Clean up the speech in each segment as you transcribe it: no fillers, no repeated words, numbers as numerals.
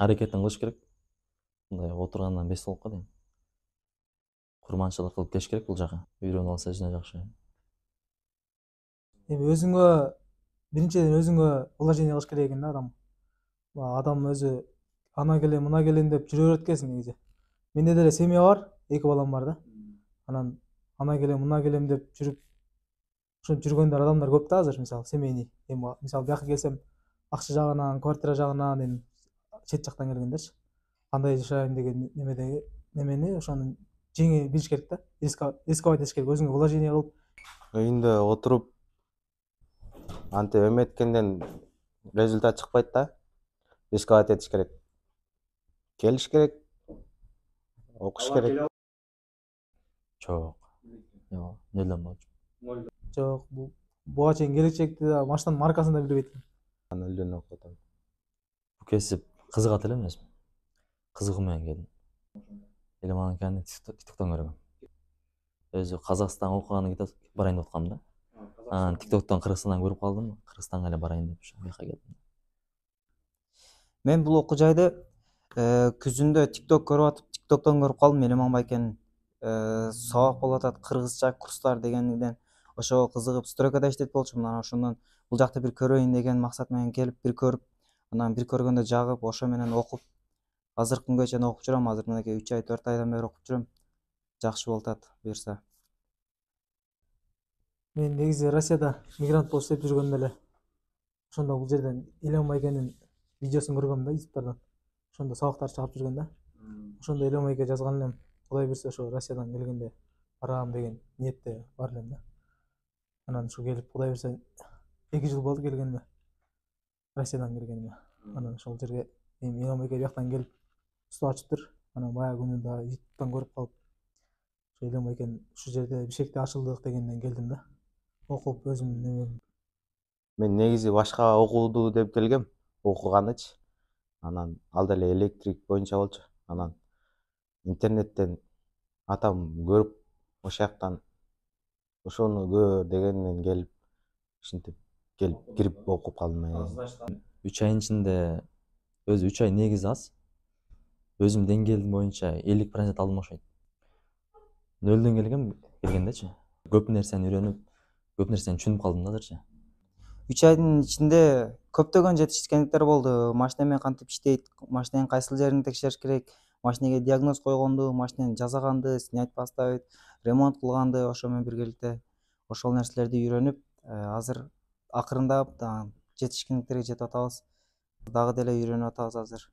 аракетин кылыш керек. Мындай отургандан бес болуп дейм. Курманчылык кылып келиш керек бул жака. Үйрөнүп алса жана жакшы. Эми өзүңө биринчиден өзүңө уважение кылыш керек экен да адам. Адам өзү ана келем, мына келем деп жүрө берет экенсиң негизи. Менде деле семья бар, 2 балам бар да. Анан ана келем, мына келем деп жүрүп ушинтип жүргөндөр адамдар көп да азыр, мисалы семейный. Эми мисалы бияка келсем акча жагынан, квартира жагынан, эми чет жактан келгендерчи. Кандай жашайм деген немени ошону жеңе билиш керек да. Рисковать этиш керек, өзүңө вложение кылып. Үйүндө отуруп антип эметкенден результат чыкпайт да. Рисковать этиш керек. Келиш керек. Окуш керек. Жок. Жок, нөлдөн болчу. Жок, буга чейин келечекти да машинанын маркасын да билбейт экен. Нөлдөн окуп атам. Бул кесип кызыгат эле эмесми? Кызыгуу менен келдим. Эле манаканы тиктоктон көргөм. Өзү Казакстанга окуганы кетип барайын деп аткам да. Анан тиктоктон Кыргызстандан көрүп калдым. Кыргызстанга эле барайын деп ошо бияка келдим. Мен бул окуу жайды күзүндө тикток көрүп атып, тиктоктон көрүп калдым Элеман байкенин сабак болуп атат, кыргызча курстар дегенден ошого кызыгып стройкада иштейт болчумун. Анан ошондон бул жакты бир көрөйүн деген максат менен келип бир көрүп, анан бир көргөндө жагып, ошо менен окуп, азыркы күнгө чейин окуп жүрөм. Азыр мынакей 3 ай 4 айдан бери окуп жүрөм. Жакшы болуп атат буюрса. Мен негизи Россияда мигрант болуп иштеп жүргөндө эле ошондо бул жерден Элеман байкенин видеосун көргөм да ютубтардан. Ошондо сабактар чыгарып жүргөн да. Ошондо Элеман байке жазган элем, Кудай берсе ошо Россиядан келгенде барам деген ниетте бар элем да. Анан ушу келип Кудай берсе 2 жыл болду келгениме. Россиядан келгениме. Анан ошол жерге эми Элеман байке бияктан келип стол ачыптыр. Анан баягы күнү да ютубтан көрүп калып, ошо Элеман байкен ушу жерде Бишкекте ачылдык дегенден келдим да. Окуп өзүм немем. Мен негизи башка окууду деп келгем, окуганычы. Анан ал деле электрик боюнча болчу. Анан интернеттен атам көрүп ошол жактан ошону көр дегенден келип ушинтип келип кирип окуп калдым. 3 айдын ичинде өзү 3 ай негизи аз. Өзүм деңгээлим боюнча 50% алдым окшойт. Нөлдөн келгендечи. Көп нерсени үйрөнүп, көп нерсени түшүнүп калдым да азырчы. 3 айдын ичинде көптөгөн жетишкендиктер болду. Машинемен кантип иштейт, машиненин кайсыл жерин текшериш керек, машинеге диагноз койгонду, машинени жасаганды, снять поставить, ремонт кылганды, ошо менен биргеликте ошол нерселерди үйрөнүп, азыр акырындап жетишкендиктерге жетип атабыз. Дагы деле үйрөнүп атабыз азыр.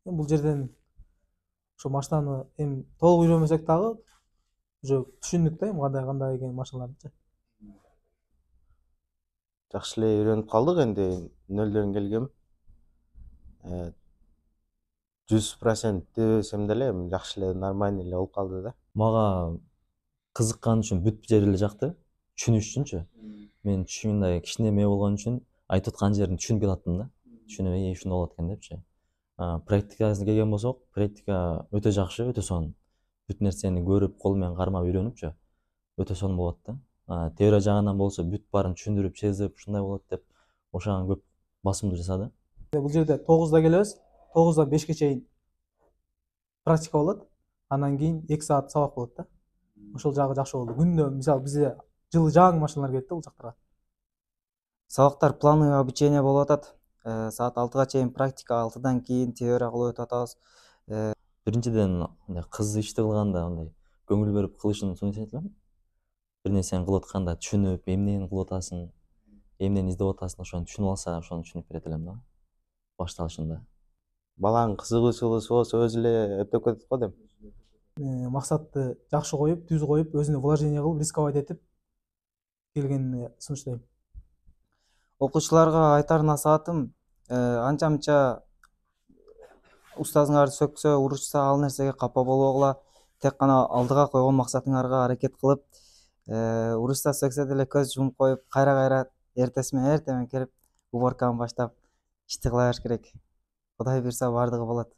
Бул жерден ошо машинаны эми толук үйрөнбөсөк дагы уже түшүндүк да эми кандай экен машиналарды. Жакшы эле үйрөнүп калдык энди нөлдөн келгем. 100% десем деле эми жакшы эле нормальный эле болуп калды да. Мага кызыккан үчүн бүт жери эле жакты. Түшүнүш үчүнчү. Мен мындай кичинеме болгон үчүн айтып аткан жерин түшүнүп кетаттым да. Түшүнүп, ушундай болот экен депчи. Практикасына келген болсок, практика өтө жакшы, өтө сонун. Бүт нерсени көрүп, кол менен кармап үйрөнүпчү. Өтө сонун болот да. Теория жагынан болсо бүт баарын түшүндүрүп, чыгызып, ушундай болот деп ошого көп басымдуу жасады. Бул жерде 9да келебиз. 9дан 5ке чейин практика болот. Андан кийин 2 саат сабак болот да. Ошол жагы жакшы болду. Күндө мисалы бизде жылы жаңы машиналар келет да бул жактарга. Сабактар плановый обучение болуп атат. Саат 6га чейин практика, 6дан кийин теория кылып өтүп атабыз. Биринчиден кыз ишти кылганда андай көңүл берип кылышын сунуштайт элем. Бир нерсени кылып атканда түшүнүп, эмнени кылып атасың, эмнени издеп атасың, ошону түшүнүп алса, ошону түшүнүп берет элем да. Башталышында. Баланын кызыгуучулугу болсо өзү эле өтүп кетет го дейм. Максатты жакшы коюп, түз коюп, өзүнө вложение кылып, рисковать этип келгенин сунуштайм. Окуучуларга айтар насаатым, анча мынча устазыңар сөксө, урушса, ал нерсеге капа болбогула. Тек гана алдыга койгон максатыңарга аракет кылып, урушса сөксө деле көз жумуп коюп, кайра эртеси менен келип уборканы баштап ишти кыла бериш керек. Кудай буйрса бардыгы болот.